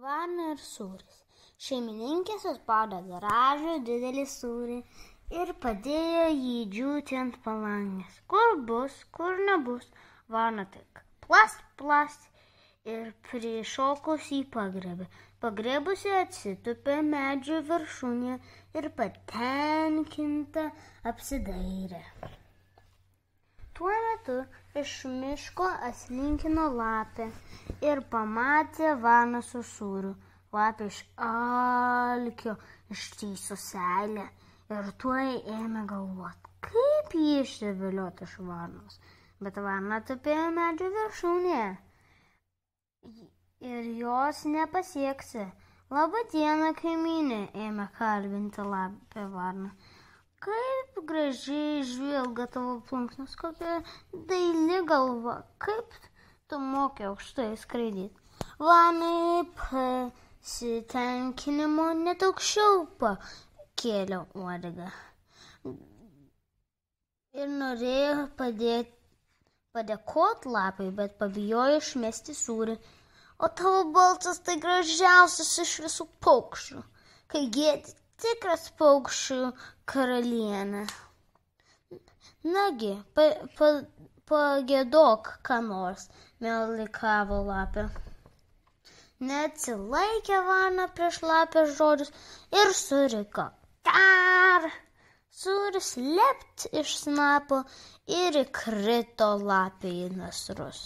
Varna ir sūris. Šeimininkė suspaudė gražų didelį sūrį ir padėjo jį džiūti ant palangės. Kur bus, kur nebus, varna tik plast, plast ir prišokus jį pagrebė. Pagrebusi atsitupė medžio viršūnėje ir patenkinta apsidairė. Tuo metu iš miško atslinkino lapė ir pamatė varną su sūriu. Lapė iš alkio ištįso seilę ir tuoj ėmė galvoti, kaip jį išsivilioti iš varnos. Bet varna tupėjo medžio viršūnėje ir jos nepasieksi. Labą dieną, kaimynė, ėmė kalbinti lapė varną. Kaip gražiai žvilga tavo plunksnos, kokia daili galva, kaip tu moki aukštai skraidyti. Varnai pasitenkinimo net aukščiau pakėlė uodegą ir norėjo padėkoti lapai, bet pabijojo išmesti sūrį. O tavo balsas tai gražiausias iš visų paukščių, kai giedi tikras paukščių karalienė. Nagi, pagiedok ką nors, meulikavo lapė. Neatsilaikė varna prieš lapės žodžius ir suriko. Kar! Sūris lept iš snapo ir įkrito lapė į nasrus.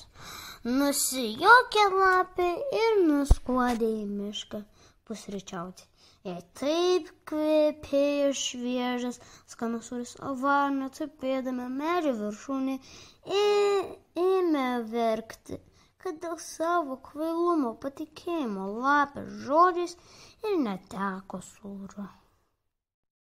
Nusijuokė lapė ir nuskuodė į mišką pusryčiauti. Jei taip kvepėjo šviežias skanus sūris, o varna tupėdama medžio viršūnėje ėmė verkti, kad dėl savo kvailumo patikėjimo lapės žodžiais ir neteko sūrio.